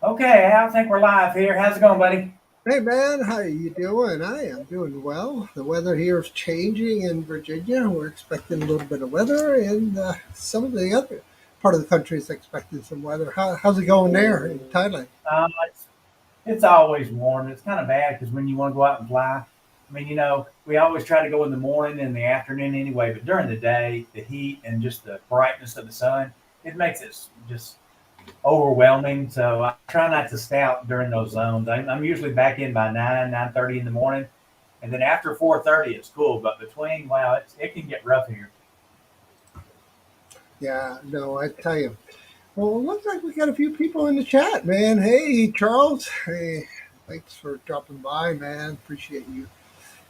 Okay, I think we're live here. How's it going, buddy? Hey man, how you doing? I am doing well. The weather here is changing in Virginia. We're expecting a little bit of weather, and some of the other part of the country is expecting some weather. How's it going there in Thailand? It's always warm. It's kind of bad because when you want to go out and fly, I mean, we always try to go in the morning and the afternoon anyway, but during the day, the heat and just the brightness of the sun, it makes it just overwhelming. So I try not to stay out during those zones. I'm usually back in by 9:30 in the morning, and then after 4:30, it's cool. But between, wow, it can get rough here. Yeah, no, I tell you. Well, it looks like we got a few people in the chat, man. Hey, Charles. Hey, thanks for dropping by, man. Appreciate you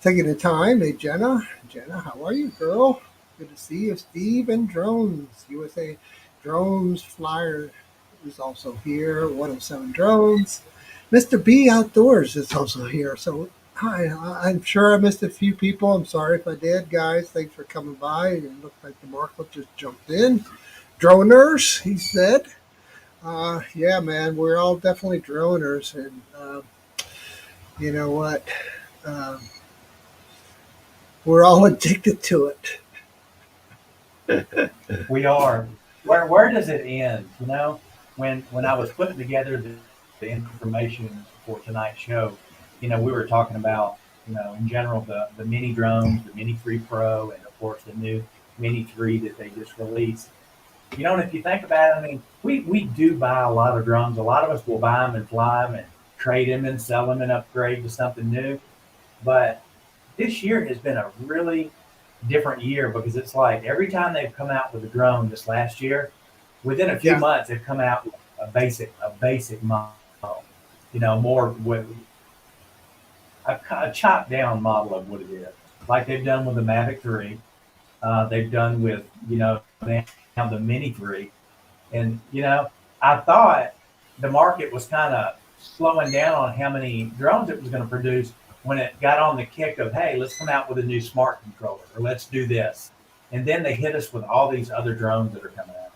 taking the time. Hey, Jenna, how are you, girl? Good to see you. Steve and Drones, USA Drones Flyer is also here. 107 Drones. Mr. B Outdoors is also here. So, hi, I'm sure I missed a few people. I'm sorry if I did, guys. Thanks for coming by. It looked like the Marco just jumped in. Droners, he said. Yeah, man, we're all definitely droners. And you know what? Um, we're all addicted to it. We are. Where does it end? When I was putting together the information for tonight's show, we were talking about, in general the mini drones, the Mini 3 Pro, and of course the new Mini 3 that they just released. And if you think about it, I mean, we do buy a lot of drones. A lot of us will buy them and fly them and trade them and sell them and upgrade to something new. But this year has been a really different year because it's like every time they've come out with a drone this last year, within a few Yeah, months they've come out with a basic model, more with a chopped down model of what it is, like they've done with the Mavic 3, they've done with now the Mini 3, and I thought the market was kind of slowing down on how many drones it was going to produce when it got on the kick of, hey, let's come out with a new smart controller or let's do this. And then they hit us with all these other drones that are coming out.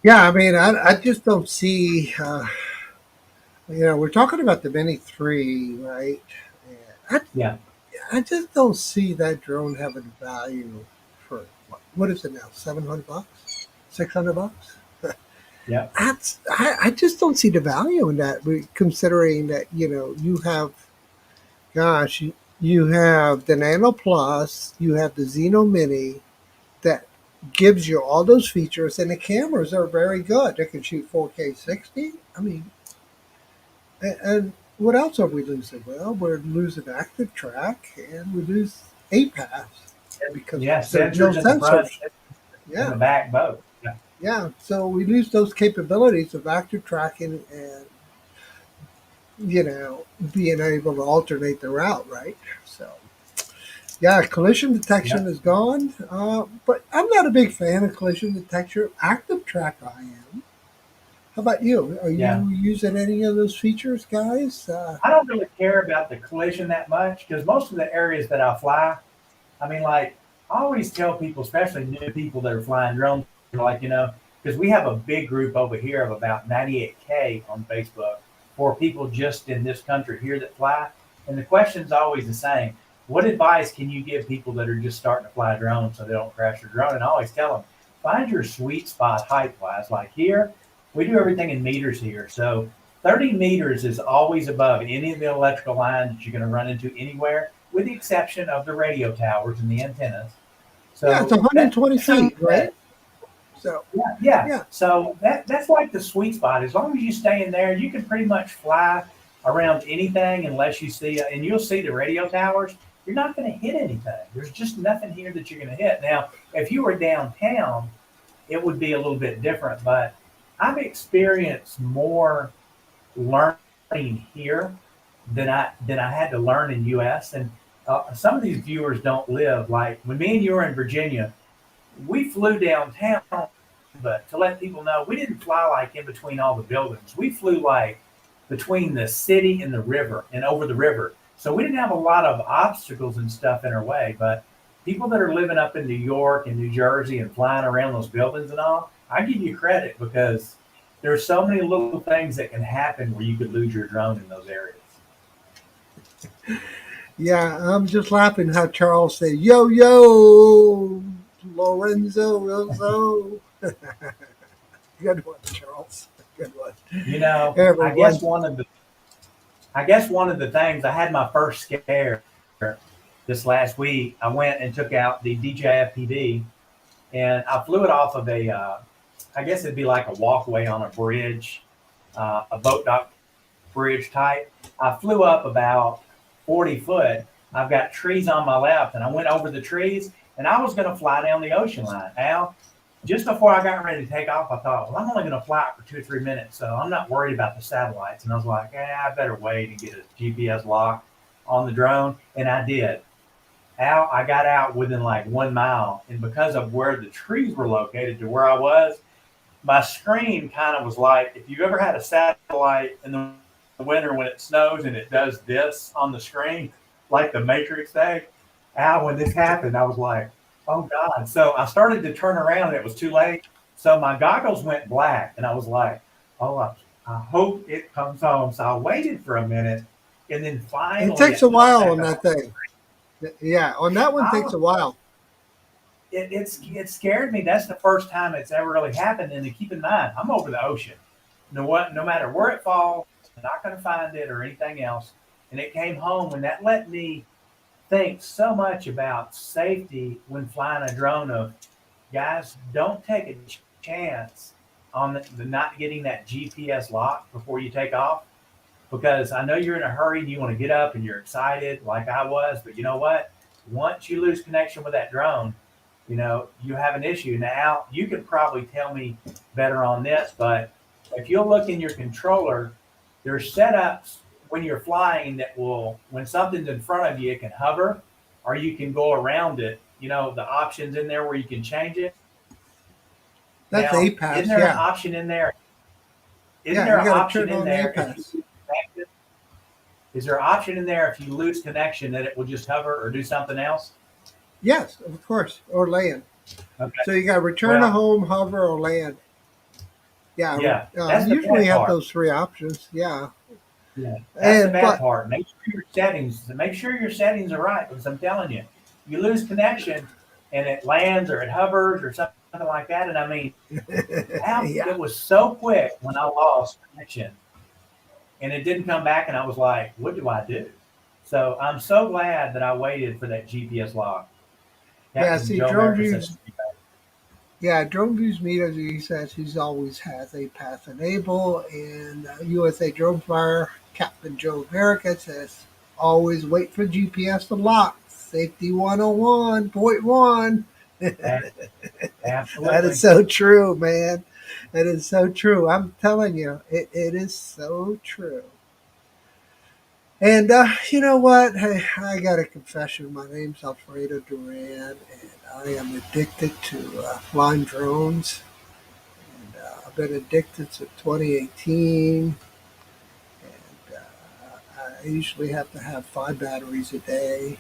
yeah. I mean, I just don't see. We're talking about the Mini Three, right? And Yeah, I just don't see that drone having value for what is it now? $700, $600. yeah, I just don't see the value in that. Considering that you have, gosh, you have the Nano Plus, you have the Xeno Mini that gives you all those features, and the cameras are very good. They can shoot 4K 60. I mean, and what else are we losing? Well, we're losing active track, and we lose APAS because yeah. there's no Sensors in the front sensors. and Yeah, the back both. Yeah, yeah. So we lose those capabilities of active tracking and being able to alternate the route, right? So yeah, collision yeah, detection is gone, but I'm not a big fan of collision detection. Active track, I am. How about you? Are yeah. you using any of those features, guys? I don't really care about the collision that much because most of the areas that I fly, I mean, like, I always tell people, especially new people that are flying drones, like, because we have a big group over here of about 98K on Facebook for people just in this country here that fly. And the question's always the same. What advice can you give people that are just starting to fly drones so they don't crash their drone? And I always tell them, find your sweet spot height wise. Like here, we do everything in meters here. So 30 meters is always above any of the electrical lines that you're going to run into anywhere, with the exception of the radio towers and the antennas. Yeah, it's So that 120 shows feet, right? that, So yeah, yeah. yeah, So that's like the sweet spot. As long as you stay in there, you can pretty much fly around anything unless you see, and you'll see the radio towers. You're not going to hit anything. There's just nothing here that you're going to hit. Now, if you were downtown, it would be a little bit different, but I've experienced more learning here than I had to learn in U.S. And some of these viewers don't live like when me and you were in Virginia. We flew downtown, but to let people know, we didn't fly like in between all the buildings. We flew like between the city and the river and over the river. So we didn't have a lot of obstacles and stuff in our way. But people that are living up in New York and New Jersey and flying around those buildings and all, I give you credit because there's so many little things that can happen where you could lose your drone in those areas. Yeah, I'm just laughing how Charles said, "Yo, yo, Lorenzo, Rosso." Good one, Charles. Good one. You know, Hey, everyone. I guess one of the things, I had my first scare this last week. I went and took out the DJI FPV, and I flew it off of I guess it'd be like a walkway on a bridge, a boat dock bridge type. I flew up about 40 foot. I've got trees on my left, and I went over the trees, and I was going to fly down the ocean line. Al, just before I got ready to take off, I thought, well, I'm only going to fly it for 2 or 3 minutes, so I'm not worried about the satellites. And I was like, I better wait and get a GPS lock on the drone. And I did. Al, I got out within like 1 mile, and because of where the trees were located to where I was, my screen kind of was like, if you've ever had a satellite in the winter when it snows and it does this on the screen, like the Matrix thing. Al, when this happened, I was like, oh God. So I started to turn around and it was too late. So my goggles went black and I was like, oh, I hope it comes home. So I waited for a minute and then finally It takes a popped while back on that up. thing. Yeah, on that one I takes was a while. it scared me. That's the first time it's ever really happened. And to keep in mind, I'm over the ocean. No matter where it falls, I'm not going to find it or anything else. And it came home, and that let me think so much about safety when flying a drone. Of guys, don't take a chance on the not getting that GPS lock before you take off, because I know you're in a hurry and you want to get up and you're excited like I was, but you know what? Once you lose connection with that drone, you have an issue. Now, you could probably tell me better on this, but if you'll look in your controller, there's setups when you're flying that will, when something's in front of you, it can hover or you can go around it. The options in there where you can change it. That's Now, APAS, isn't there an yeah. option in there? Isn't Yeah, there you an got to option turn in on there if you APAS. lose connection? Is there an option in there if you lose connection that it will just hover or do something else? Yes, of course, or land. Okay. So you got return to Well, home, hover, or land. Yeah, yeah, that's the usually bad have part. those three options. Yeah, Yeah, that's the and bad but part. Make sure your settings are right, because I'm telling you, you lose connection and it lands or it hovers or something like that. And I mean, yeah, it was so quick when I lost connection and it didn't come back, and I was like, what do I do? So I'm so glad that I waited for that GPS lock. yeah. Captain See, Joe drone America says, views. Yeah, drone views meter. He says he's always has a path enable, and USA Drone Flyer Captain Joe America says always wait for GPS to lock. Safety 101.1. That is absolutely. so true, man. That is so true. I'm telling you, it is so true. And you know what? Hey, I got a confession. My name's Alfredo Duran, and I am addicted to flying drones. And I've been addicted since 2018. And I usually have to have 5 batteries a day.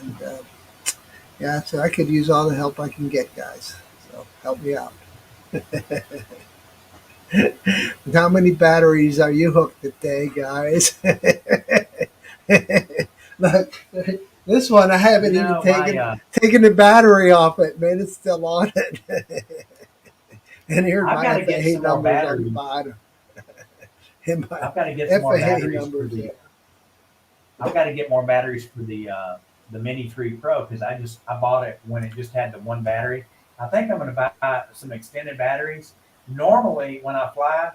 And yeah, so I could use all the help I can get, guys. So help me out. How many batteries are you hooked today, guys? Look, this one I haven't even My taken the battery off it, man. It's still on it. And here's I've my got to get FAA some more numbers on the batteries. bottom. And my I've got to get some more FAA batteries for numbers. the I've got to get more batteries for the Mini 3 Pro, because I bought it when it just had the one battery. I think I'm going to buy some extended batteries. Normally, when I fly,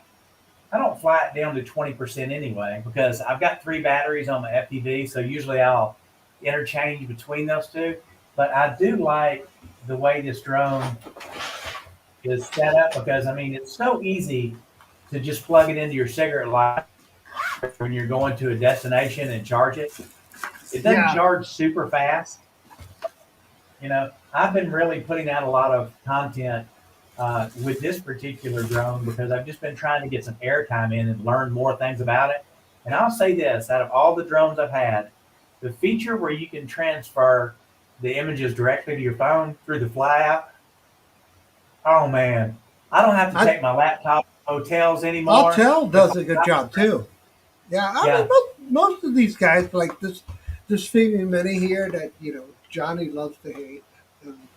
I don't fly it down to 20% anyway, because I've got 3 batteries on my FPV. So usually I'll interchange between those two. But I do like the way this drone is set up, because I mean, it's so easy to just plug it into your cigarette lighter when you're going to a destination and charge it. It doesn't Yeah, charge super fast. I've been really putting out a lot of content with this particular drone, because I've just been trying to get some airtime in and learn more things about it. And I'll say this: out of all the drones I've had, the feature where you can transfer the images directly to your phone through the fly app, oh man, I don't have to I take my laptop hotels anymore. Altel does a good job too. Yeah, I mean Yeah. most of these guys like this Phoebe Mini here that Johnny loves to hate.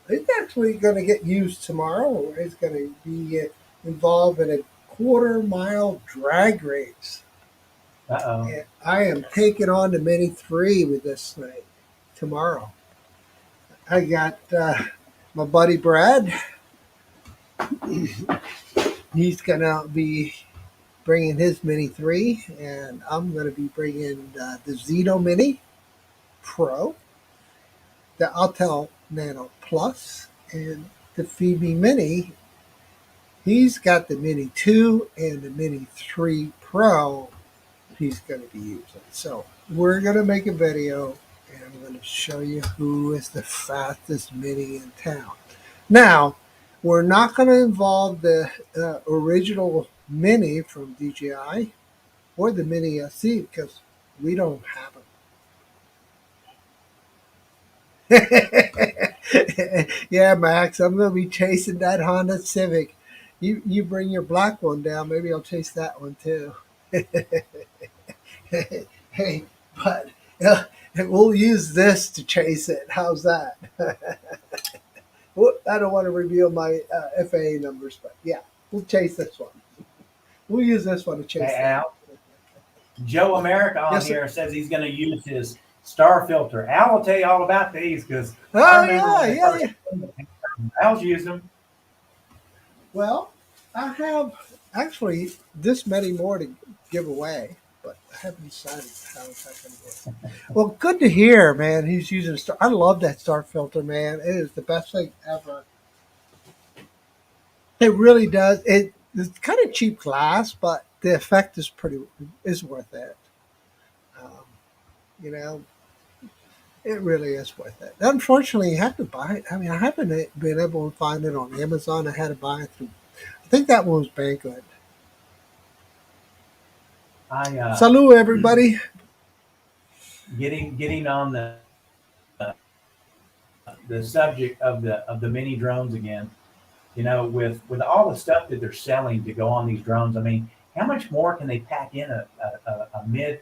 It's actually going to get used tomorrow. Where it's going to be involved in a quarter-mile drag race. Uh-oh. And I am taking on the Mini 3 with this thing tomorrow. I got my buddy Brad. He's going to be bringing his Mini 3, and I'm going to be bringing the Zeno Mini Pro, the Altel Nano Plus, and the Phoebe Mini. He's got the Mini 2 and the Mini 3 Pro he's going to be using. So we're going to make a video, and I'm going to show you who is the fastest Mini in town. Now, we're not going to involve the original Mini from DJI or the Mini SC because we don't have them. Yeah, Max, I'm going to be chasing that Honda Civic. You bring your black one down, maybe I'll chase that one too. Hey, but we'll use this to chase it. How's that? I don't want to reveal my FAA numbers, but yeah, we'll chase this one. We'll use this one to chase Hey, that. Al. Joe America on Yes, sir. here says he's going to use his star filter. Al will tell you all about these because I Oh remember when they yeah. first Al's used them. Well, I have actually this many more to give away, but I haven't decided how it's going to work. Well, good to hear, man. He's using a star. I love that star filter, man. It is the best thing ever. It really does. It's kind of cheap glass, but the effect is worth it. Um, you know, it really is worth it. Unfortunately, you have to buy it. I mean, I haven't been able to find it on Amazon. I had to buy it through. I think that one was Bankwood. I Salute, everybody. getting on the subject of the mini drones again. You know, with all the stuff that they're selling to go on these drones, I mean, how much more can they pack in a mid,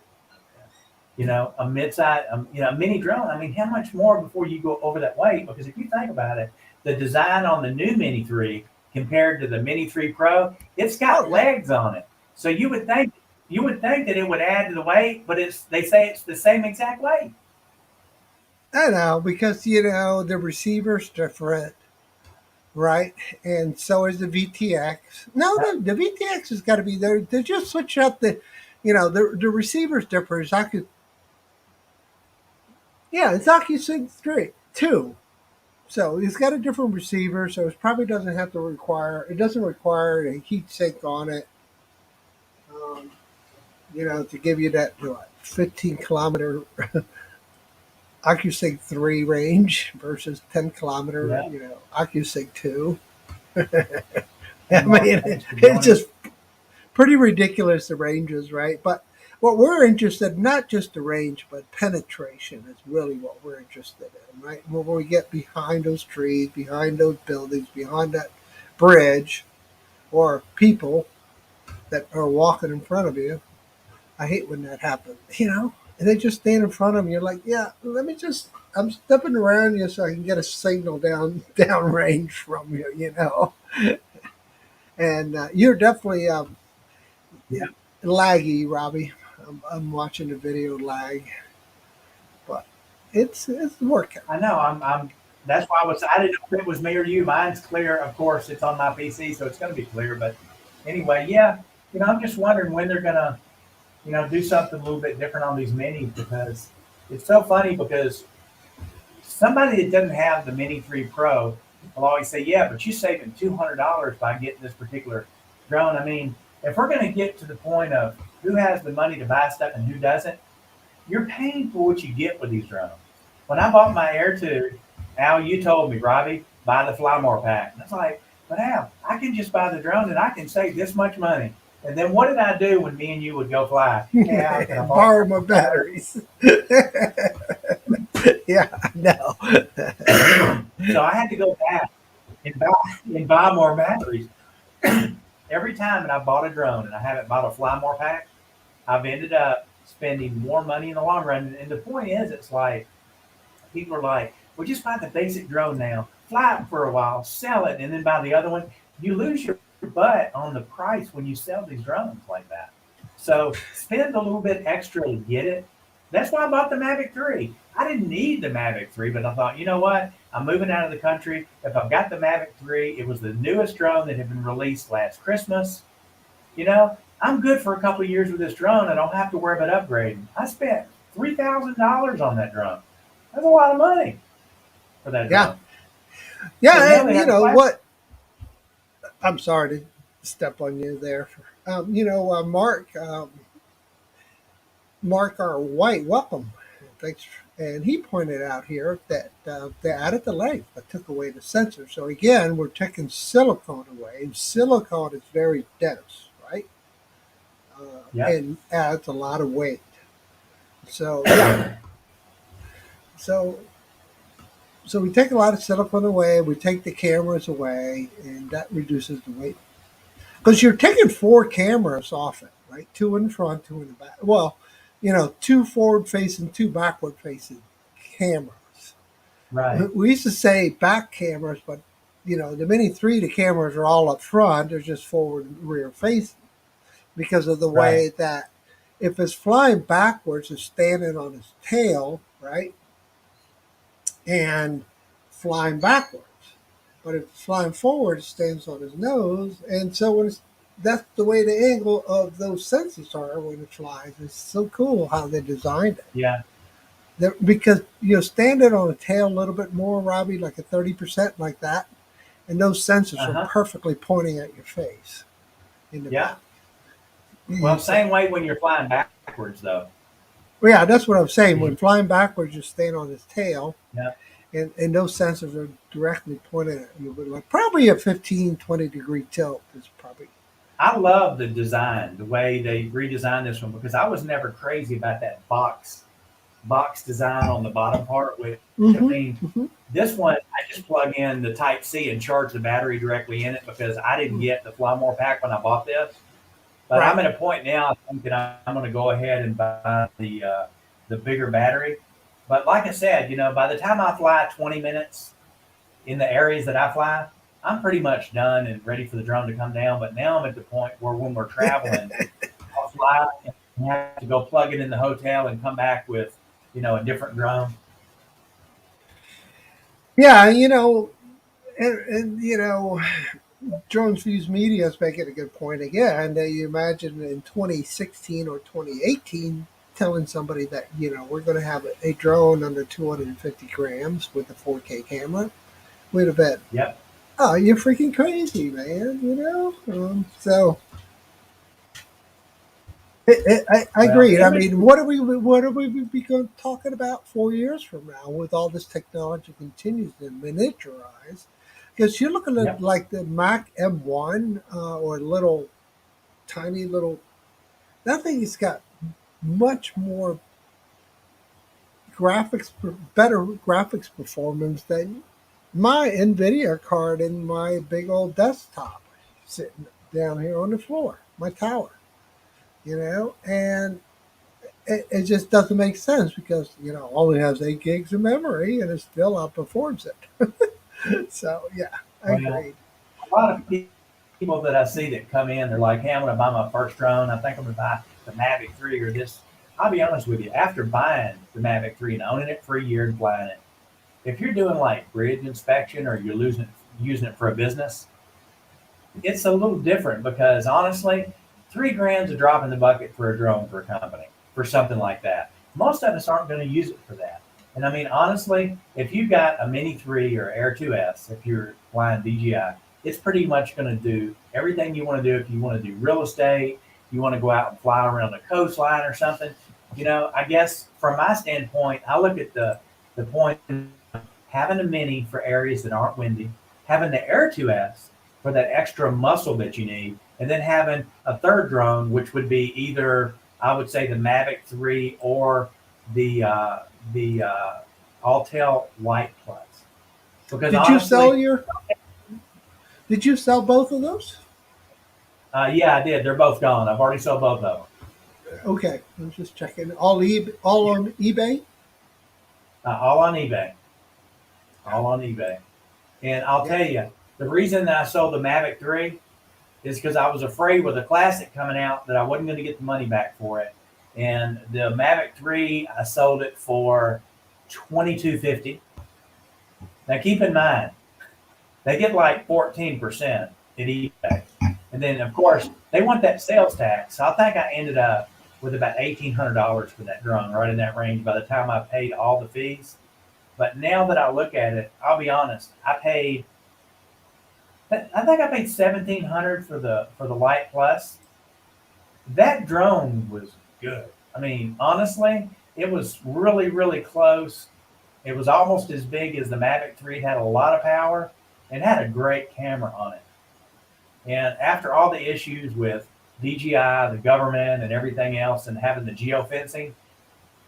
a mid-size, a mini drone? I mean, how much more before you go over that weight? Because if you think about it, the design on the new Mini 3 compared to the Mini 3 Pro, it's got legs on it. So you would think that it would add to the weight, but they say it's the same exact weight. I know because the receiver's different, right? And so is the VTX. No, the VTX has got to be there. They just switch up the receiver's different. It's OcuSync 3, 2. So it's got a different receiver, so it probably doesn't require a heat sink on it, um, to give you that 15 kilometer OcuSync 3 range versus 10 kilometer, Yeah. OcuSync 2. I Well, mean, thanks for it's joining. just pretty ridiculous, the ranges, right? But what we're interested in, not just the range, but penetration is really what we're interested in, right? When we get behind those trees, behind those buildings, behind that bridge, or people that are walking in front of you. I hate when that happens, and they just stand in front of you. You're like, yeah, I'm stepping around you so I can get a signal down range from you. And you're definitely Yeah. laggy, Robbie. I'm watching the video lag, but it's working. I know. I'm. That's why I didn't know if it was me or you. Mine's clear. Of course, it's on my PC, so it's going to be clear. But anyway, yeah. I'm just wondering when they're gonna, do something a little bit different on these minis because it's so funny because somebody that doesn't have the Mini 3 Pro will always say, "Yeah, but you're saving $200 by getting this particular drone." I mean, if we're going to get to the point of who has the money to buy stuff and who doesn't, you're paying for what you get with these drones. When I bought my Air 2, Al, you told me, Robbie, buy the Fly More pack. And I was like, but Al, I can just buy the drone and I can save this much money. And then what did I do when me and you would go fly? Hey, Al, can I Borrow my batteries. Yeah, I know. So I had to go back and buy more batteries. every time that I bought a drone and I haven't bought a Fly More pack, I've ended up spending more money in the long run. And the point is, it's like people are like, well, just buy the basic drone now, fly it for a while, sell it, and then buy the other one. You lose your butt on the price when you sell these drones like that. So spend a little bit extra to get it. That's why I bought the Mavic 3. I didn't need the Mavic 3, but I thought, you know what? I'm moving out of the country. If I've got the Mavic 3, it was the newest drone that had been released last Christmas. I'm good for a couple of years with this drone. I don't have to worry about upgrading. I spent $3,000 on that drone. That's a lot of money for that Yeah. drone. So Yeah. now they And you have a know flash. what? I'm sorry to step on you there. Mark our white, welcome. Thanks. And he pointed out here that they added the length but took away the sensor. So again, we're taking silicone away. And silicone is very dense, right? Yep. And adds a lot of weight. So yeah, so so we take a lot of silicone away. We take the cameras away, and that reduces the weight because you're taking four cameras off it, right? Two in front, two in the back. Well, two forward facing, two backward facing cameras. Right. We used to say back cameras, but the Mini 3, the cameras are all up front. They're just forward and rear facing because of the Right. way that if it's flying backwards, it's standing on its tail, right? And flying backwards. But if it's flying forward, it stands on his nose. And so that's the way the angle of those sensors are when it flies. It's so cool how they designed it. Yeah. Because stand it on the tail a little bit more, Robbie, like a 30% like that, and those sensors Uh are huh. perfectly pointing at your face in the Yeah. back. Well, So, same way when you're flying backwards, though. well, yeah, that's what I'm saying. Because When flying backwards, you stand on his tail, yeah, and those sensors are directly pointed at you. But like probably a 15-20 degree tilt is probably. I love the design, the way they redesigned this one because I was never crazy about that box design on the bottom part. Which I Hmm. mean, Hmm. this one I just plug in the Type C and charge the battery directly in it because I didn't get the Fly More pack when I bought this. But Right. I'm at a point now. I think that I'm going to go ahead and buy the bigger battery. But like I said, by the time I fly 20 minutes in the areas that I fly, I'm pretty much done and ready for the drone to come down. But now I'm at the point where when we're traveling, I'll fly and have to go plug it in the hotel and come back with, a different drone. Yeah, and Jones Views Media is making a good point again. That you imagine in 2016 or 2018 telling somebody that we're going to have a drone under 250 grams with a 4K camera. We'd have been, Yep. oh, you're freaking crazy, man. So I Well, agree. I it was, mean, what are we be talking about 4 years from now with all this technology continues to miniaturize? Because you're looking at yep. like the Mac M1 or little tiny little. That thing has got much more better graphics performance than my NVIDIA card in my big old desktop sitting down here on the floor, my tower. And it just doesn't make sense because only has 8 gigs of memory and it still outperforms it. So yeah, I Well, agree. a lot of people that I see that come in, they're like, "Hey, I'm going to buy my first drone. I think I'm going to buy the Mavic 3 or this." I'll be honest with you. After buying the Mavic 3 and owning it for a year and flying it, if you're doing like bridge inspection or you're using it for a business, it's a little different because honestly, 3 grand's a drop in the bucket for a drone for a company for something like that. Most of us aren't going to use it for that. And I mean, honestly, if you've got a Mini 3 or Air 2S, if you're flying DJI, it's pretty much going to do everything you want to do. If you want to do real estate, you want to go out and fly around the coastline or something. I guess from my standpoint, I look at the point of having a Mini for areas that aren't windy, having the Air 2S for that extra muscle that you need, and then having a third drone, which would be either I would say the Mavic 3 or the Altel Light Plus. Because Did you sell honestly, your? Did you sell both of those? Yeah, I did. They're both gone. I've already sold both of them. Okay, I'm just checking. All Yeah, on eBay. all on eBay. All on eBay. And I'll Yeah. tell you, the reason that I sold the Mavic 3 is because I was afraid with a Classic coming out that I wasn't going to get the money back for it. And the Mavic 3, I sold it for 22.50. Now keep in mind, they get like 14% at eBay. And then of course they want that sales tax. So I think I ended up with about $1,800 for that drone, right in that range by the time I paid all the fees. But now that I look at it, I'll be honest, I think I paid 1,700 for the Light Plus. That drone was good. I mean, honestly, it was really, really close. It was almost as big as the Mavic 3. It had a lot of power and had a great camera on it. And after all the issues with DJI, the government, and everything else, and having the geofencing,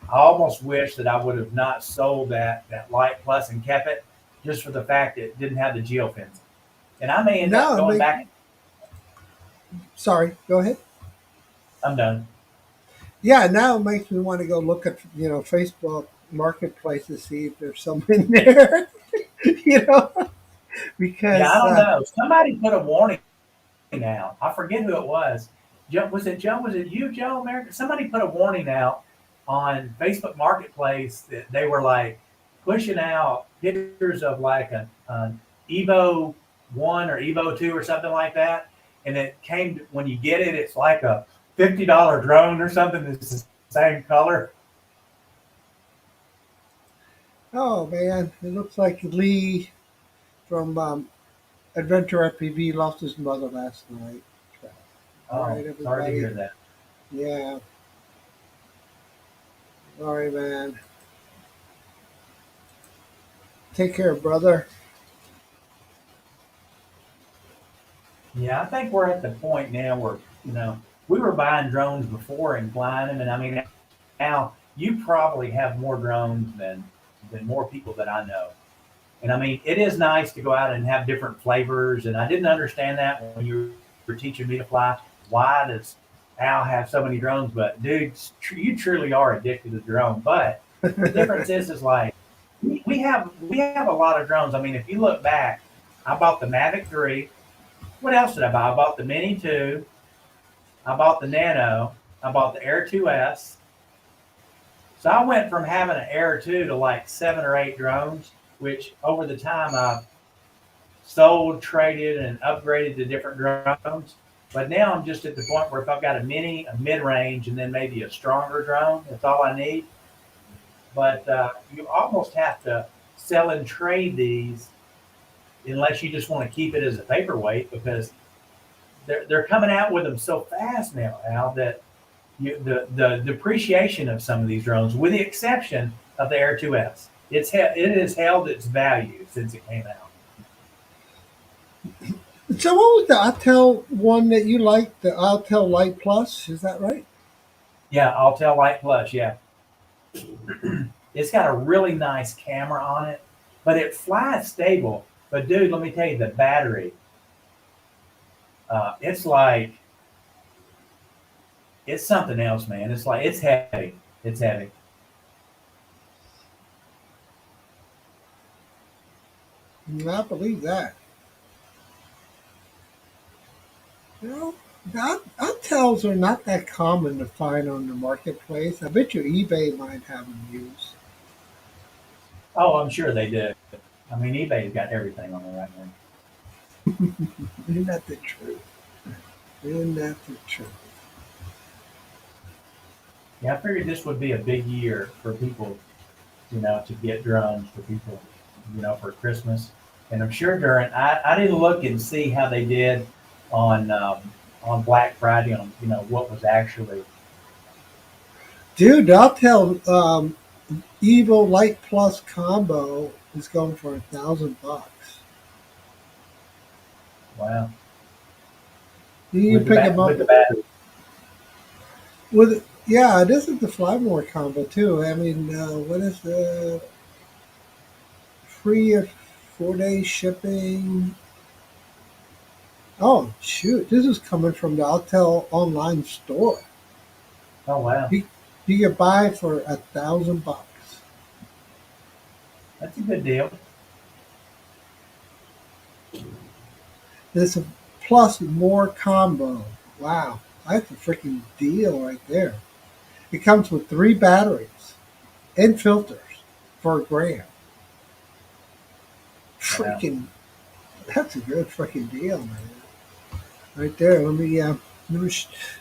I almost wish that I would have not sold that Light Plus and kept it just for the fact that it didn't have the geofencing. And I may end up Now, going back. sorry, go ahead. I'm done. Yeah, now it makes me want to go look at Facebook Marketplace to see if there's some in there. you know, Yeah, I because don't know. Somebody put a warning out. I forget who it was. Joe, was it Joe? Was it you, Joe America? Somebody put a warning out on Facebook Marketplace that they were like pushing out pictures of like an Evo 1 or Evo 2 or something like that. And it came when you get it, it's like a $50 drone or something that's the same color. oh man, it looks like Lee from Adventure FPV lost his mother last night. All Oh, right, sorry to everybody. hear that. Yeah, sorry, man. Take care, brother. Yeah, I think we're at the point now where, we were buying drones before and flying them. And I mean, now you probably have more drones than more people that I know. And I mean, it is nice to go out and have different flavors. And I didn't understand that when you were teaching me to fly. Why does Al have so many drones? But dude, you truly are addicted to the drone. But the difference is like we have a lot of drones. I mean, if you look back, I bought the Mavic 3. What else did I buy? I bought the Mini 2. I bought the Nano. I bought the Air 2S. So I went from having an Air 2 to like 7 or 8 drones, which over the time I've sold, traded, and upgraded to different drones. But now I'm just at the point where if I've got a mini, a mid range, and then maybe a stronger drone, that's all I need. But you almost have to sell and trade these unless you just want to keep it as a paperweight because they're coming out with them so fast now, Al, that the depreciation of some of these drones, with the exception of the Air 2S, it has held its value since it came out. So, what was the Autel one that you liked? The Autel Light Plus, is that right? Yeah, Altel Light Plus. Yeah, it's got a really nice camera on it, but it flies stable. But dude, let me tell you, the battery, it's like it's something else, man. It's like it's heavy. It's heavy. I believe that. You know, Autels are not that common to find on the marketplace. I bet you eBay might have them used. Oh, I'm sure they do. I mean, eBay's got everything on there right now. Isn't that the truth? Isn't that the truth? Yeah, I figured this would be a big year for people, to get drones for people, for Christmas. And I'm sure I didn't look and see how they did on on Black Friday on what was actually. Dude, Autel Evo Light Plus combo is going for $1,000. Wow, You pick them with up the battery. with yeah. This is the Flymore combo too. I mean, what is the free of 4 day shipping? Oh shoot! This is coming from the Altel online store. Oh wow, You, you can buy for $1,000. that's a good deal. There's a plus more combo. Wow, that's a freaking deal right there. It comes with 3 batteries and filters for $1,000. Wow, Freaking, that's a good freaking deal, man. Right there. Let me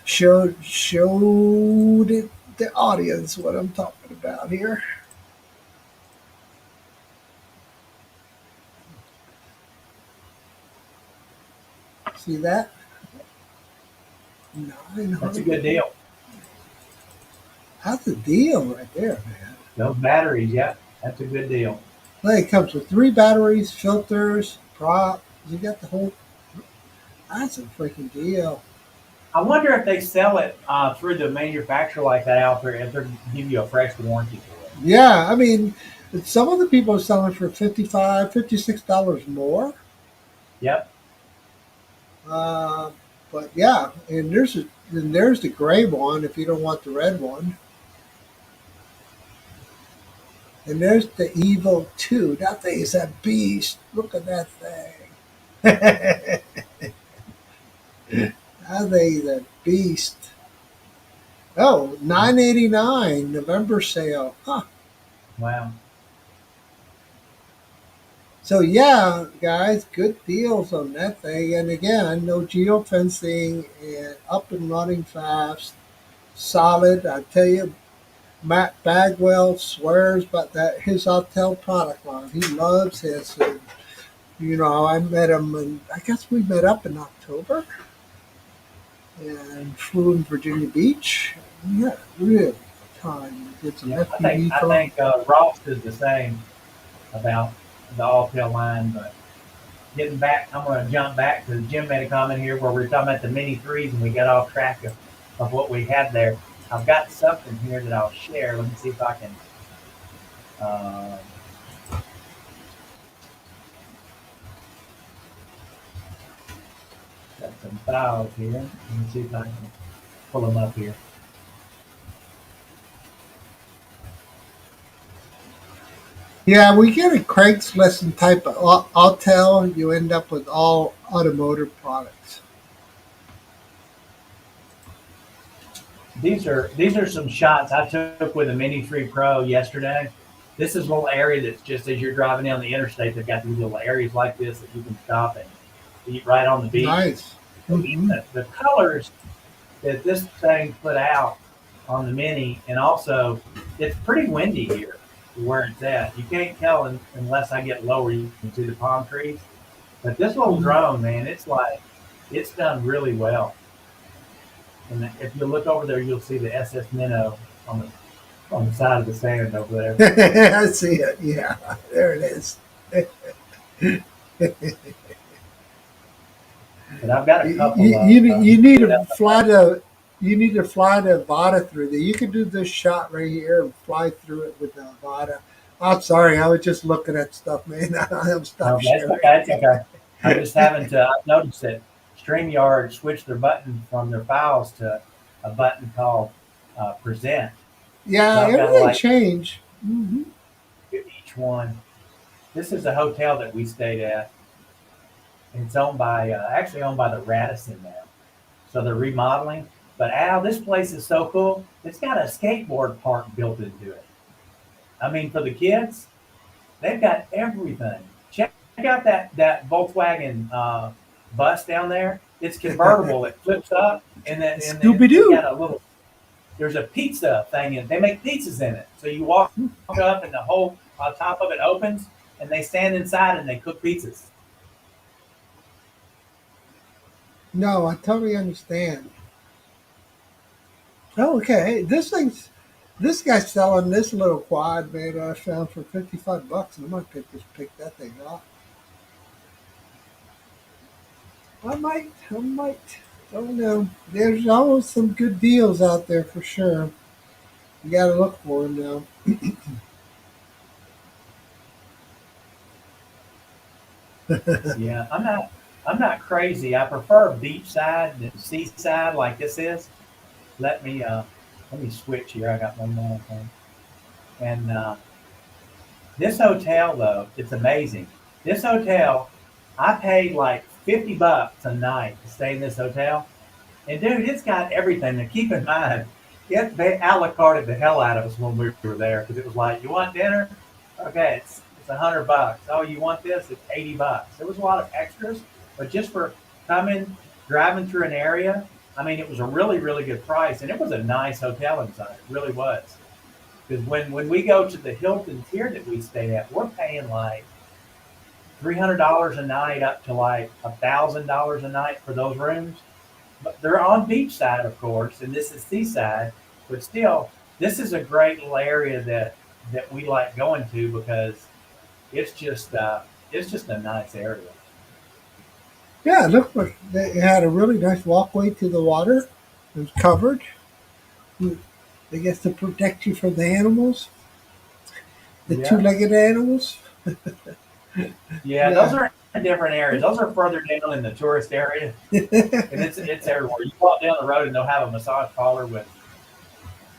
show the audience what I'm talking about here. See that? Nine that's a hundred. good deal. That's a deal right there, man. Those batteries, yeah, that's a good deal. Like it comes with 3 batteries, filters, props. You got the whole. That's a freaking deal. I wonder if they sell it through the manufacturer like that out there, if they give you a fresh warranty for it. Yeah, I mean, some of the people are selling for 55, $56 more. Yep. Uh, but yeah, and there's the gray one if you don't want the red one. And there's the Evil 2. That thing is a beast. Look at that thing. That thing is a beast. Oh, 989 November sale. Huh. Wow. So yeah, guys, good deals on that thing. And again, no geofencing and up and running fast, solid. I tell you, Matt Bagwell swears by that his Autel product line. He loves his. And, I met him, and I guess we met up in October and flew in Virginia Beach. Yeah, really good time. We did some Yeah, I think FPV I talk. think Ross is the same about the all-tail line. But getting back, I'm going to jump back because Jim made a comment here where we are talking about the mini threes and we got off track of what we had there. I've got something here that I'll share. Let me see if I can. Uh, got some files here. Let me see if I can pull them up here. Yeah, we get a Craigslist and type of Autel. You end up with all automotive products. These are some shots I took with a Mini 3 Pro yesterday. This is a little area that's just as you're driving down the interstate, they've got these little areas like this that you can stop and eat right on the beach. Nice. Hmm. The colors that this thing put out on the Mini, and also it's pretty windy here where it's at. You can't tell unless I get lower. You can see the palm trees, but this little Hmm. drone, man, it's like it's done really well. And if you look over there, you'll see the SS Minnow on the side of the sand over there. I see it. Yeah, there it is. But I've got a You, couple you need good to up. fly to Avata through there. You can do this shot right here and fly through it with the Avata. I'm sorry, I was just looking at stuff, man. I'll stop No, that's sharing. okay. It's okay. I'm just having to. I've noticed that StreamYard switched their button from their files to a button called Present. So Yeah, I've got to everything like changed. Hmm. each one. This is a hotel that we stayed at. It's owned by actually owned by the Radisson now. So they're remodeling. But Al, this place is so cool. It's got a skateboard park built into it. I mean, for the kids, they've got everything. Check out that Volkswagen bus down there. It's convertible. It flips up, and then Scooby they Doo. got a little. There's a pizza thing in. They make pizzas in it. So you walk up, and the whole top of it opens, and they stand inside and they cook pizzas. No, I totally understand. Oh, okay. This guy's selling this little quad, man. I found for $55, and I might pick that thing up. I might. Don't know. There's always some good deals out there for sure. You got to look for them now. Yeah, I'm not. I'm not crazy. I prefer beachside than seaside like this is. Let me let me switch here. I got one more thing. And this hotel though, it's amazing. This hotel, I paid like $50 a night to stay in this hotel. And dude, it's got everything. And keep in mind, they a la carted the hell out of us when we were there because it was like, you want dinner? Okay, it's $100. Oh, you want this? It's $80. There was a lot of extras, but just for coming, driving through an area, I mean, it was a really good price, and it was a nice hotel inside. It really was. Because when we go to the Hilton tier that we stay at, we're paying like $300 a night up to like $1,000 a night for those rooms. But they're on beachside, of course, and this is seaside. But still, this is a great little area that we like going to because it's just a nice area. Yeah, it looked like they had a really nice walkway to the water. It was covered. I guess to protect you from the animals, the Yeah, two-legged animals. yeah, those Yeah. are in different areas. Those are further down in the tourist area, and it's everywhere. You walk down the road and they'll have a massage parlor with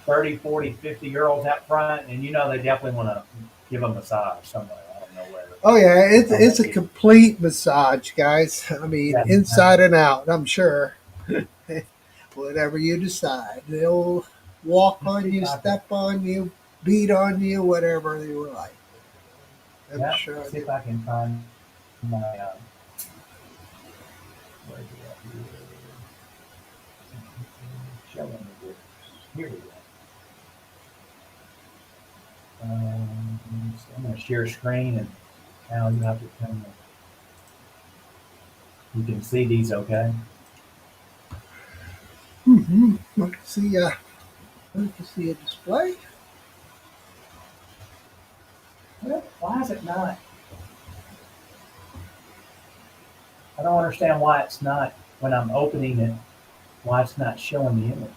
30, 40, 50 girls out front, and you know they definitely want to give a massage somewhere. I don't know where. Oh yeah, Oh, it's a maybe. complete massage, guys. I mean, Yeah, inside and out. I'm sure. Whatever you decide, they'll walk let's see on if you, I can. step on you, beat on you, whatever they were like. I'm Yeah, sure let's see they. if I can find my. Where's it at here? Showing me this. Here we go. So I'm going to share screen and now you have to come. You can see these, okay? I can see. I can see a display. Well, why is it not? I don't understand why it's not when I'm opening it. Why it's not showing the image?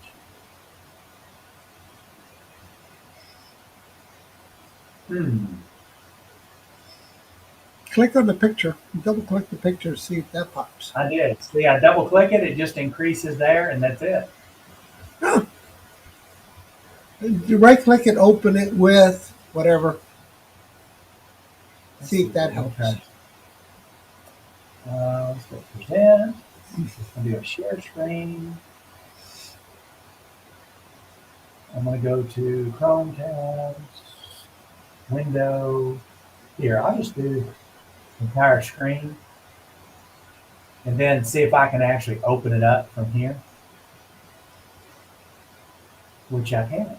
Hmm. Click on the picture. Double click the picture to see if that pops. I did. See, I double click it. It just increases there, and that's it. Huh. You right click it, open it with whatever. Let's See see if that here. Let me helps. try. Let's go present. I'll do a share screen. I'm going to go to Chrome tabs, window. Here, I'll just do entire screen and then see if I can actually open it up from here, which I can.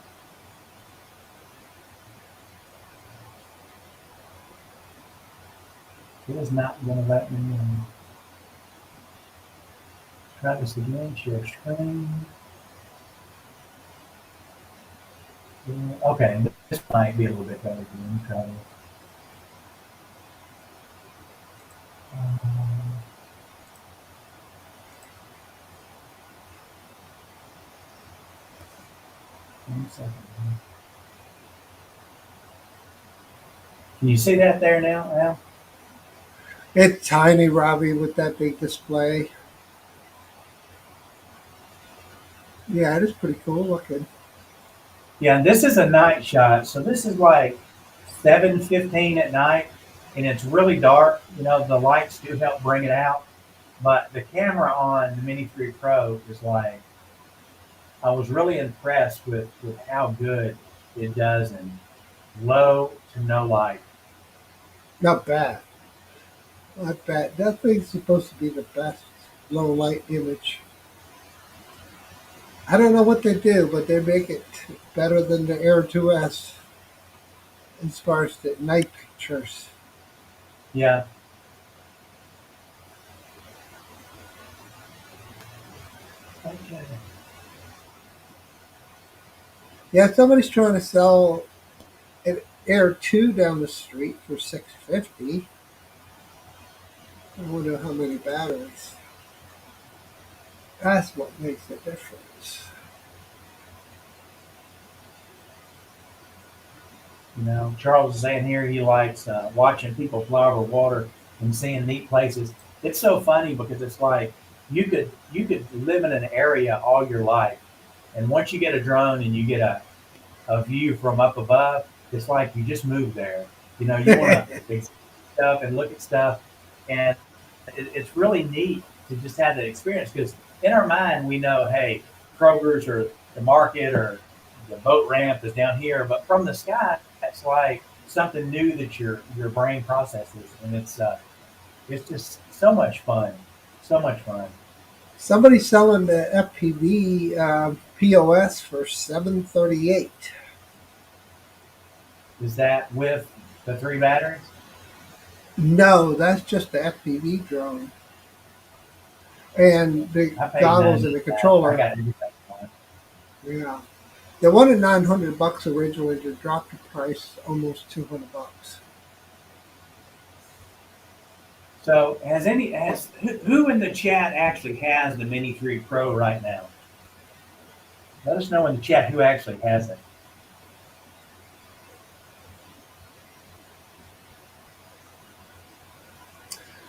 It is not going to let me try this again. Share screen. Yeah, okay, this might be a little bit better. Let me try this. Um, 1 second. Can you see that there now, Al? It's tiny, Robbie, with that big display. Yeah, it is pretty cool looking. Yeah, and this is a night shot, so this is like 7:15 at night, and it's really dark. You know, the lights do help bring it out, but the camera on the Mini 3 Pro is like I was really impressed with how good it does in low to no light. Not bad. Not bad. That thing's supposed to be the best low light image. I don't know what they do, but they make it better than the Air 2S as far as the night pictures. Yeah. Okay. Yeah, somebody's trying to sell an Air 2 down the street for 650. I wonder how many batteries. That's what makes the difference. You know, Charles is saying here he likes watching people fly over water and seeing neat places. it's so funny because it's like you could live in an area all your life, and once you get a drone and you get a view from up above, it's like you just moved there. You know, you want to explore stuff and look at stuff, and it's really neat to just have that experience because in our mind we know, hey, Kroger's or the market or the boat ramp is down here, but from the sky, it's like something new that your brain processes, and it's just so much fun, so much fun. Somebody's selling the FPV POS for 738. Is that with the three batteries? No, that's just the FPV drone and the I paid goggles 90 and the for that. I controller. got everything on it. Yeah, the one at 900 bucks originally. They dropped the price almost 200 bucks. So has who in the chat actually has the Mini 3 Pro right now? Let us know in the chat who actually has it.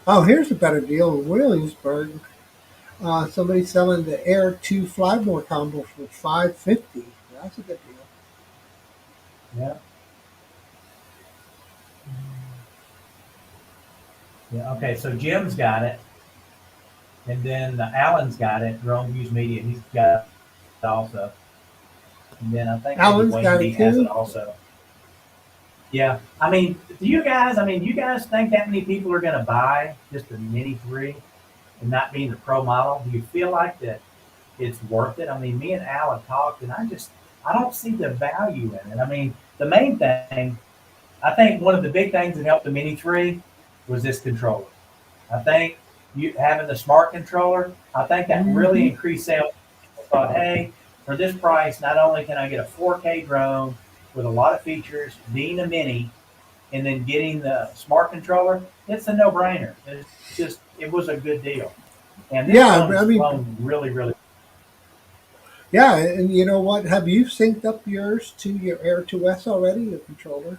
Oh, here's a better deal in Williamsburg. Somebody's selling the Air 2 Flymore combo for 550. That's a good deal. Yeah. Yeah. Okay. So Jim's got it, and then Alan's got it. Drone Views Media, he's got it also, and then I think maybe Alan's Wayne got D it has it too. also. Yeah. I mean, do you guys? I mean, you guys think that many people are going to buy just the Mini 3 and not being the Pro model? Do you feel like that it's worth it? I mean, me and Alan talked, and I don't see the value in it. I mean, the main thing, I think one of the big things that helped the Mini 3 was this controller. I think you having the smart controller, I think that really Hmm. increased sales. People thought, hey, for this price, not only can I get a 4K drone with a lot of features, being a mini, and then getting the smart controller, it's a no-brainer. It's just it was a good deal. And this Yeah, drone I has mean, flown really, really. yeah, and you know what? Have you synced up yours to your Air 2S already? The controller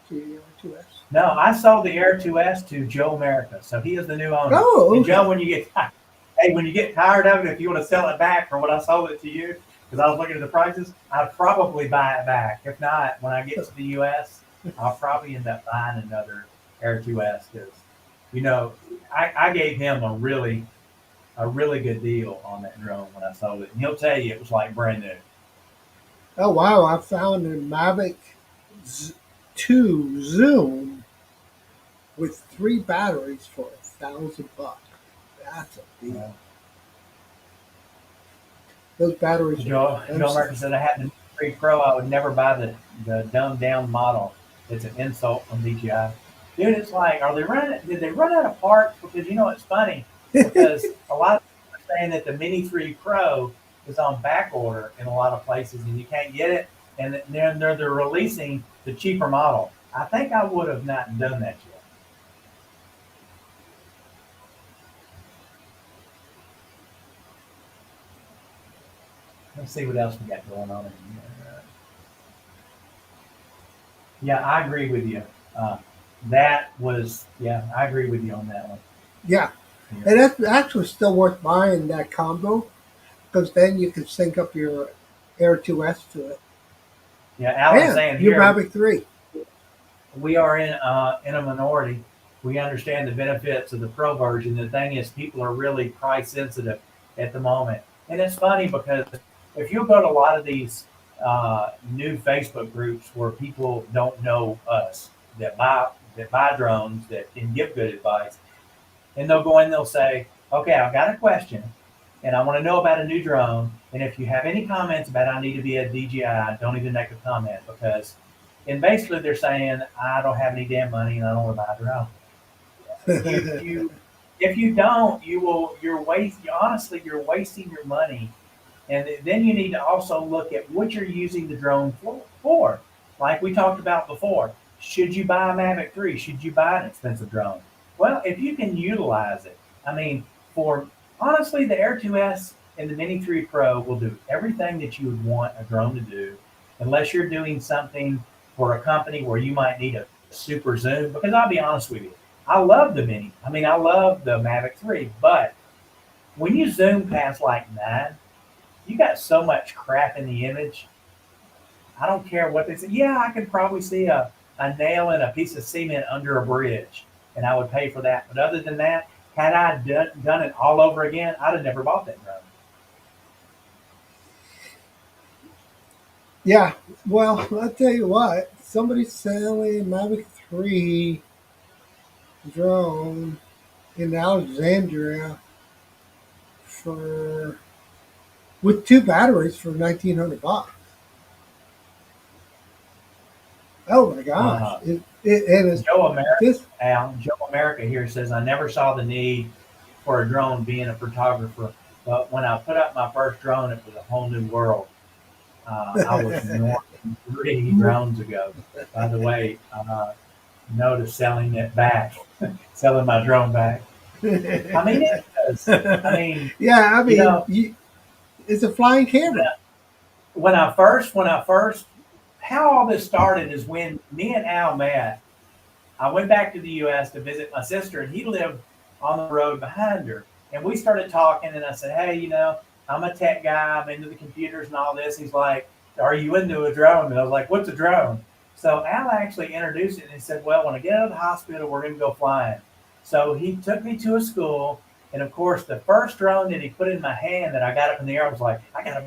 to your Air 2S? No, I sold the Air 2S to Joe America, so he is the new owner. Oh, And okay. Joe, when you get hey, when you get tired of it, if you want to sell it back for what I sold it to you, because I was looking at the prices, I'd probably buy it back. If not, when I get to the US, I'll probably end up buying another Air 2S because, you know, I gave him a really good deal on that drone when I sold it, and he'll tell you it was like brand new. Oh, wow. I found a Mavic 2 Zoom with 3 batteries for 1,000 bucks. That's a deal. Uh, Those batteries are Joe expensive. America said I had the 3 Pro. I would never buy the dumbed down model. It's an insult from DJI. Dude, it's like, are they running? Did they run out of parts? Because you know it's funny because a lot of people are saying that the Mini 3 Pro is on back order in a lot of places and you can't get it, and then they're releasing the cheaper model. I think I would have not done that yet. Let's see what else we got going on in here. Yeah, I agree with you. Uh, yeah, I agree with you on that one. Yeah. Yeah, And that's actually still worth buying that combo because then you can sync up your Air 2S to it. yeah. Alan's And saying your here Mavic 3. we are in a minority. We understand the benefits of the pro version. The thing is, people are really price sensitive at the moment, and it's funny because if you go to a lot of these new Facebook groups where people don't know us that buy drones that can give good advice, and they'll go in, they'll say, "Okay, I've got a question, and I want to know about a new drone. And if you have any comments about I need to be a DJI, don't even make a comment because." And basically, they're saying, "I don't have any damn money, and I don't want to buy a drone." You if you don't, honestly you're wasting your money, and then you need to also look at what you're using the drone for. Like we talked about before, should you buy a Mavic 3? Should you buy an expensive drone? Well, if you can utilize it, I mean, for honestly, the Air 2S and the Mini 3 Pro will do everything that you would want a drone to do, unless you're doing something for a company where you might need a super zoom. Because I'll be honest with you, I love the Mini. I mean, I love the Mavic 3, but when you zoom past like 9, you got so much crap in the image. I don't care what they say. Yeah, I could probably see a nail and a piece of cement under a bridge, and I would pay for that. But other than that, had I done it all over again, I'd have never bought that drone. Yeah. Well, I'll tell you what. Somebody's selling Mavic 3 drone in Alexandria for with two batteries for $1,900. Oh my gosh! Uh, And it's Joe America, this. Joe America here says I never saw the need for a drone being a photographer, but when I put up my first drone, it was a whole new world. I was north 3 drones ago. By the way, no to selling it back, selling my drone back. I mean, it does. I mean, Yeah, I you mean, know, it's a flying camera. when I first, how all this started is when me and Al met. I went back to the U.S. to visit my sister, and he lived on the road behind her. And we started talking, and I said, "Hey, I'm a tech guy. I'm into the computers and all this." He's like, "Are you into a drone?" And I was like, "What's a drone?" So Al actually introduced it, and he said, "Well, when I get out of the hospital, we're going to go flying." So he took me to a school, and of course, the first drone that he put in my hand that I got up in the air, I was like, "I got to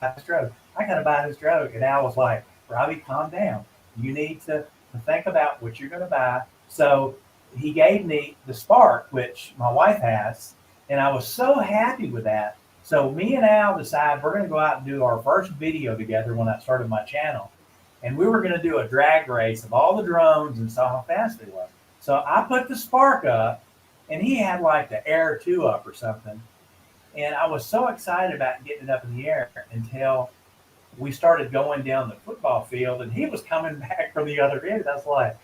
buy this drone. I got to buy this drone." And Al was like, "Robbie, calm down. You need to think about what you're going to buy." So he gave me the Spark, which my wife has, and I was so happy with that. So me and Al decided we're going to go out and do our first video together when I started my channel, and we were going to do a drag race of all the drones and saw how fast they were. So I put the Spark up, and he had like the Air 2 up or something, and I was so excited about getting it up in the air until we started going down the football field, and he was coming back from the other end. I was like,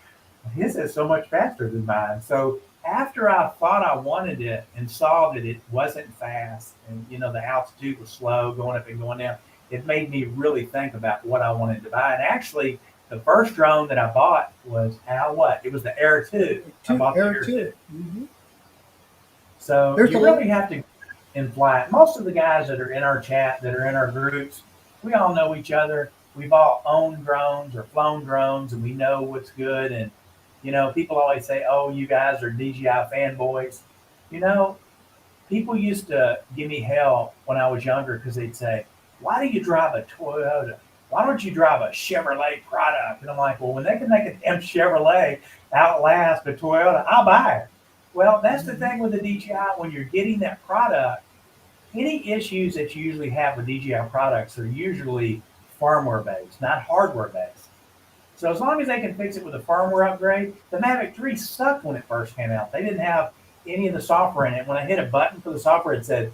his is so much faster than mine. So after I thought I wanted it and saw that it wasn't fast, and the altitude was slow, going up and going down, it made me really think about what I wanted to buy. And actually, the first drone that I bought was what? It was the Air 2. I bought the Air Air 2. two. Mm-hmm. So There's you a really have to in flight. Most of the guys that are in our chat, that are in our groups, we all know each other. We've all owned drones or flown drones, and we know what's good. And people always say, "Oh, you guys are DJI fanboys." You know, People used to give me hell when I was younger because they'd say, "Why do you drive a Toyota? Why don't you drive a Chevrolet product?" And I'm like, "Well, when they can make a damn Chevrolet outlast a Toyota, I'll buy it." Well, that's the thing with the DJI. When you're getting that product, any issues that you usually have with DJI products are usually firmware based, not hardware based. So as long as they can fix it with a firmware upgrade, the Mavic 3 sucked when it first came out. They didn't have any of the software in it. When I hit a button for the software, it said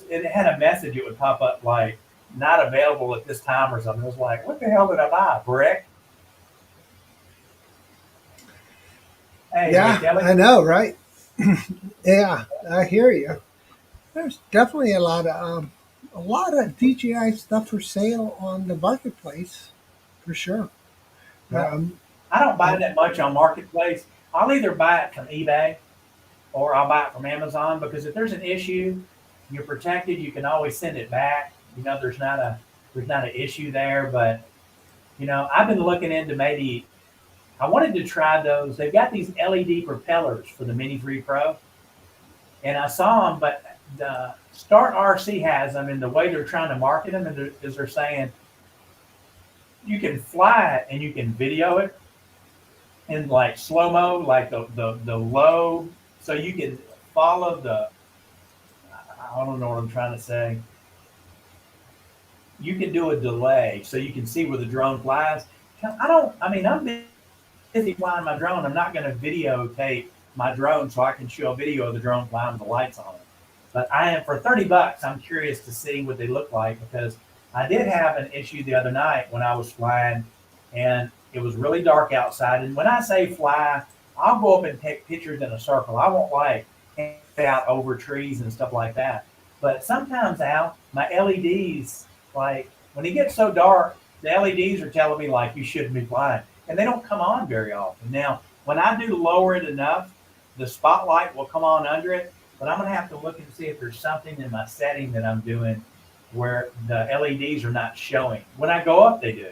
it had a message. It would pop up like "not available at this time" or something. It was like, what the hell did I buy? Brick? Hey, Yeah, Kelly. I know, right? Yeah, I hear you. There's definitely a lot of DJI stuff for sale on the marketplace, for sure. Yeah. Um, I don't buy uh, that much on Marketplace. I'll either buy it from eBay or I'll buy it from Amazon, because if there's an issue, you're protected. You can always send it back. There's not an issue there. But I've been looking into, maybe I wanted to try those. They've got these LED propellers for the Mini 3 Pro, and I saw them, but the Start RC has them, and the way they're trying to market them is they're saying you can fly it and you can video it in like slow mo, like the low, so you can follow the. I don't know what I'm trying to say. You can do a delay, so you can see where the drone flies. I don't. I mean, I'm busy flying my drone. I'm not going to videotape my drone so I can show a video of the drone flying with the lights on it. But I am, for $30. I'm curious to see what they look like, because I did have an issue the other night when I was flying, and it was really dark outside. And when I say fly, I'll go up and take pictures in a circle. I won't like hang out over trees and stuff like that. But sometimes, Al, my LEDs, like when it gets so dark, the LEDs are telling me like you shouldn't be flying, and they don't come on very often. Now, When I do lower it enough, the spotlight will come on under it, but I'm gonna have to look and see if there's something in my setting that I'm doing where the LEDs are not showing. When I go up, they do.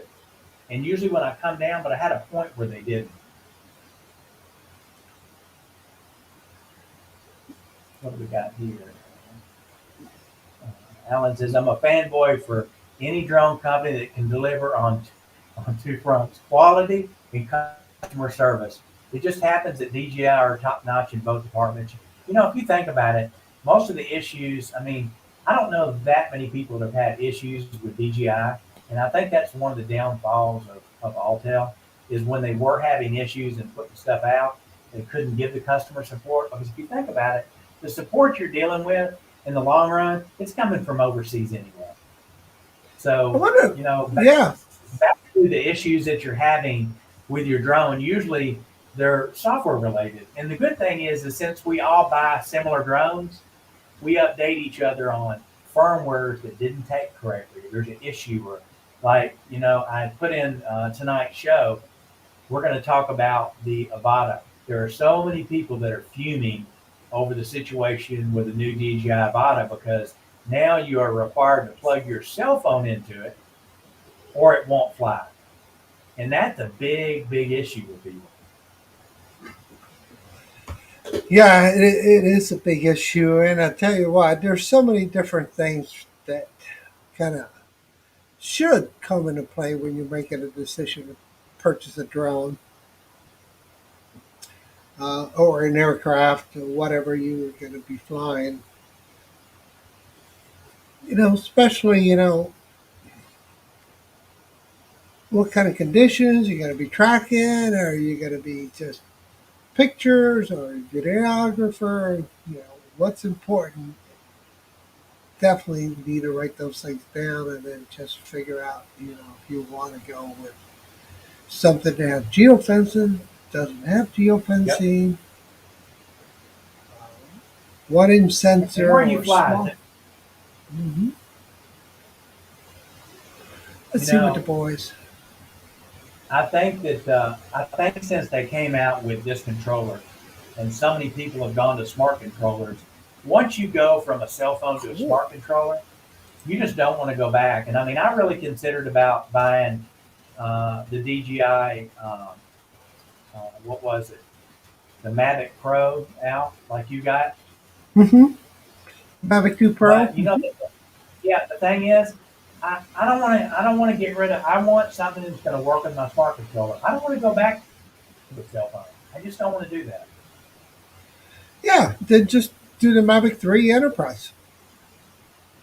And usually when I come down, but I had a point where they didn't. What do we got here? Alan says, I'm a fanboy for any drone company that can deliver on two fronts, quality and customer service. It just happens that DJI are top notch in both departments. If you think about it, most of the issues, I mean, I don't know that many people that have had issues with DJI. And I think that's one of the downfalls of Altel is when they were having issues and putting stuff out, they couldn't give the customer support. Because if you think about it, the support you're dealing with in the long run, it's coming from overseas anyway. I So, wonder, back, yeah, back to the issues that you're having with your drone, usually they're software related. And the good thing is since we all buy similar drones, we update each other on firmwares that didn't take correctly. There's an issue, or like, I put in tonight's show, we're going to talk about the Avata. There are so many people that are fuming over the situation with the new DJI Avata because now you are required to plug your cell phone into it or it won't fly. And that's a big, big issue with people. yeah, it is a big issue. And I tell you what, there's so many different things that kind of should come into play when you're making a decision to purchase a drone or an aircraft or whatever you're going to be flying. Especially, what kind of conditions you're going to be tracking, or you're going to be just pictures or videographer, what's important. Definitely need to write those things down and then just figure out, if you want to go with something that has geofencing, doesn't have Yep. geofencing, 1 inch And sensor where you or fly, small. hmm you Let's see what the know, boys. I think since they came out with this controller, and so many people have gone to smart controllers. Once you go from a cell phone to a Cool. smart controller, you just don't want to go back. And I mean, I really considered about buying the DJI. What was it? The Mavic Pro out, like you got. hmm Mavic 2 Pro. But yeah, the thing is, I don't want to. I don't want to get rid of. I want something that's going to work with my smart controller. I don't want to go back to a cell phone. I just don't want to do that. Yeah, then just do the Mavic 3 Enterprise.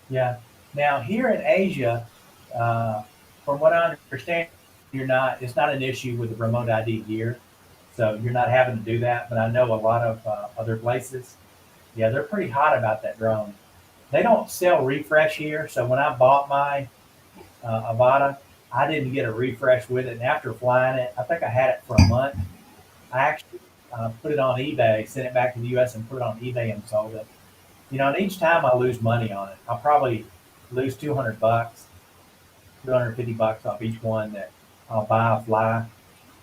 Yeah. Now here in Asia, uh, from what I understand, you're not. It's not an issue with the remote ID here, so you're not having to do that. But I know a lot of other places. Yeah, they're pretty hot about that drone. They don't sell refresh here, so when I bought my Avata, I didn't get a refresh with it. And after flying it, I think I had it for a month. I actually put it on eBay, sent it back to the U.S. and put it on eBay and sold it. And each time I lose money on it, I'll probably lose 200 bucks, 250 bucks off each one that I'll buy, fly,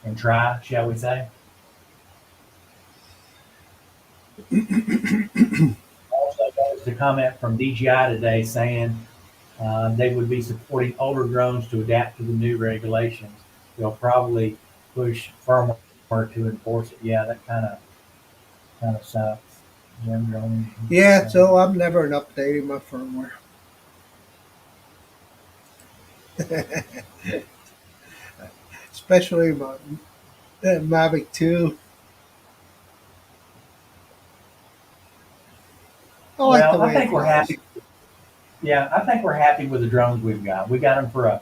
and try, shall we say. Also, there was a comment from DJI today saying they would be supporting older drones to adapt to the new regulations. They'll probably push firmware to enforce it. Yeah, that kind of sucks. Gem drone. Yeah, so I'm never updating my firmware. Especially my Mavic 2. I like the Well, I way it think we're flies. happy. Yeah, I think we're happy with the drones we've got. We got them for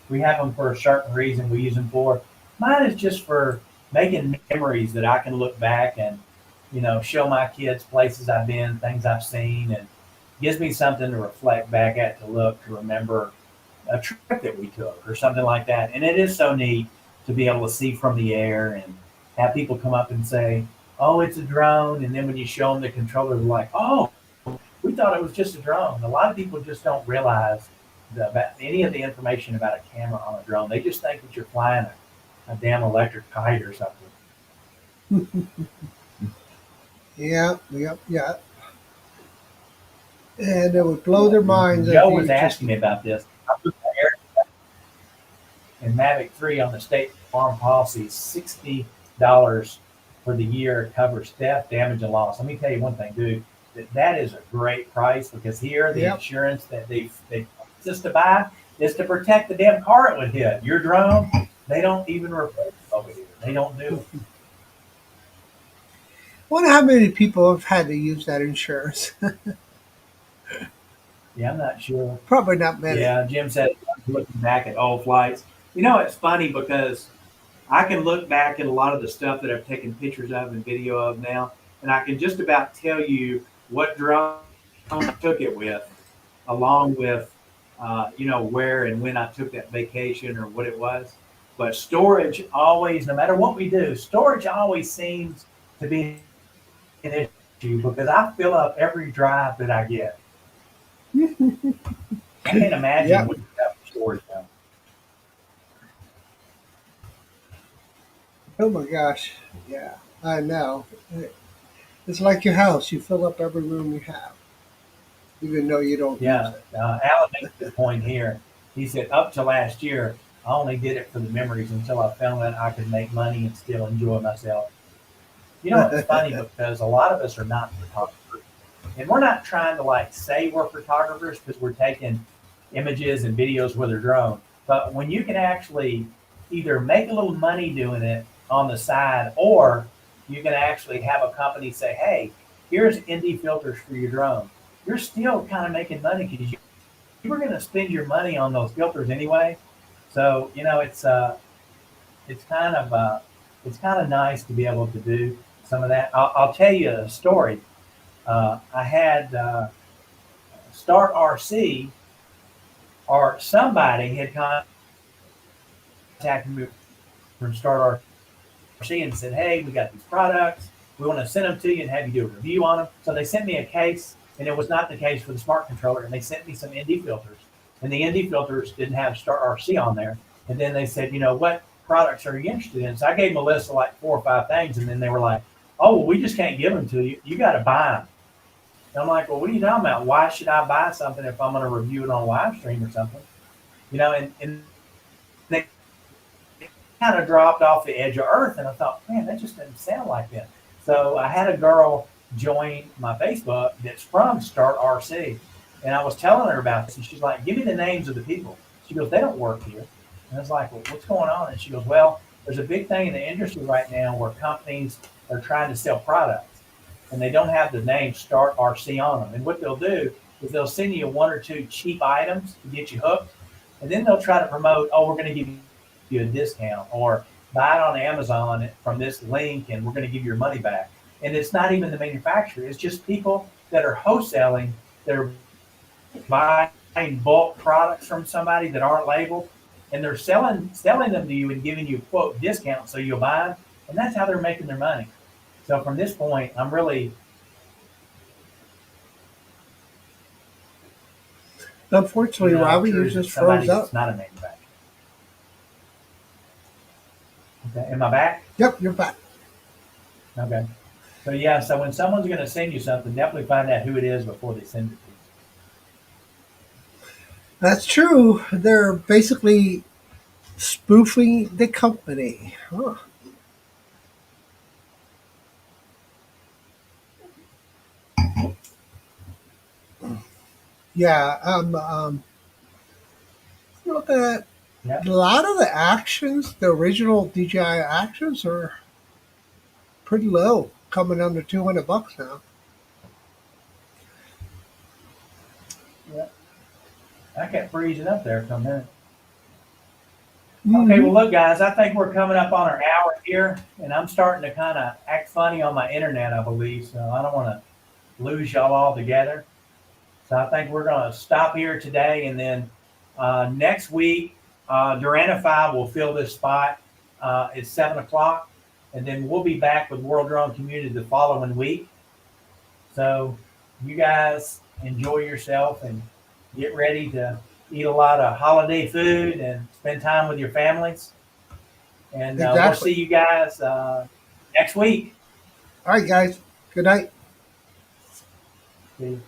we have them for a certain reason. We use them for. Mine is just for making memories that I can look back and, show my kids places I've been, things I've seen, and gives me something to reflect back at, to look, to remember a trip that we took or something like that. And it is so neat to be able to see from the air and have people come up and say, "Oh, it's a drone," and then when you show them the controller, they're like, "Oh, we thought it was just a drone." A lot of people just don't realize about any of the information about a camera on a drone. They just think that you're flying a damn electric kite or something. Yeah, yep, yeah. And it would blow their minds if Joe was you just. asking me about this. I put my Air and Mavic 3 on the state farm policy, $60 for the year. It covers theft, damage, and loss. Let me tell you one thing, dude. That is a great price because here the Yep. insurance that they forced us to buy is to protect the damn car it would hit. Your drone, they don't even replace it over here. They don't do it. Wonder how many people have had to use that insurance. Yeah, I'm not sure. Probably not many. Yeah, Jim said looking back at old flights. It's funny because I can look back at a lot of the stuff that I've taken pictures of and video of now, and I can just about tell you what drone I took it with, along with, where and when I took that vacation or what it was. But storage always, no matter what we do, storage always seems to be an issue because I fill up every drive that I get. I can't imagine Yep. what you have for storage now. Oh my gosh. Yeah, I know. It's like your house. You fill up every room you have, even though you don't use Yeah, it. Alan makes the point here. He said, up to last year, I only did it for the memories until I found that I could make money and still enjoy myself. It's funny because a lot of us are not photographers, and we're not trying to like say we're photographers because we're taking images and videos with a drone. But when you can actually either make a little money doing it on the side, or you can actually have a company say, "Hey, here's ND filters for your drone." You're still kind of making money because you were going to spend your money on those filters anyway. So it's kind of it's kind of nice to be able to do some of that. I'll tell you a story. I had Start RC, or somebody had contacted me from Start RC and said, "Hey, we got these products. We want to send them to you and have you do a review on them." So they sent me a case, and it was not the case for the smart controller. And they sent me some ND filters, and the ND filters didn't have Start RC on there. And then they said, "What products are you interested in?" So I gave them a list of like 4 or 5 things, and then they were like, "Oh, well, we just can't give them to you. You got to buy them." And I'm like, "Well, what are you talking about? Why should I buy something if I'm going to review it on live stream or something?" And they kind of dropped off the edge of earth. And I thought, man, that just doesn't sound like that. So I had a girl join my Facebook that's from Start RC. And I was telling her about this. And she's like, "Give me the names of the people." She goes, "They don't work here." And I was like, "Well, what's going on?" And she goes, "Well, there's a big thing in the industry right now where companies are trying to sell products and they don't have the name Start RC on them. And what they'll do is they'll send you 1 or 2 cheap items to get you hooked. And then they'll try to promote, "Oh, we're going to give you a discount," or "Buy it on Amazon from this link and we're going to give you your money back." And it's not even the manufacturer. It's just people that are wholesaling, that are buying bulk products from somebody that aren't labeled, and they're selling them to you and giving you quote discount so you'll buy them. And that's how they're making their money. So from this point, I'm really Unfortunately, Robbie, you choosing just froze somebody that's up. not a manufacturer. Okay, am I back? Yep, you're back. Okay. So yeah, so when someone's going to send you something, definitely find out who it is before they send it to That's true. They're basically spoofing the company. Huh. Yeah, look at you. Yeah. a lot of the actions, the original DJI actions are pretty low, coming under $200 now. Yeah. I kept freezing up there for a minute. Okay, Hmm. well, look, guys, I think we're coming up on our hour here, and I'm starting to kind of act funny on my internet, I believe. So I don't want to lose y'all all together. So I think we're going to stop here today, and then next week, Duranify will fill this spot at 7 o'clock, and then we'll be back with World Drone Community the following week. So you guys enjoy yourself and get ready to eat a lot of holiday food and spend time with your families. And we'll Exactly. see you guys next week. All right, guys. Good night. See you.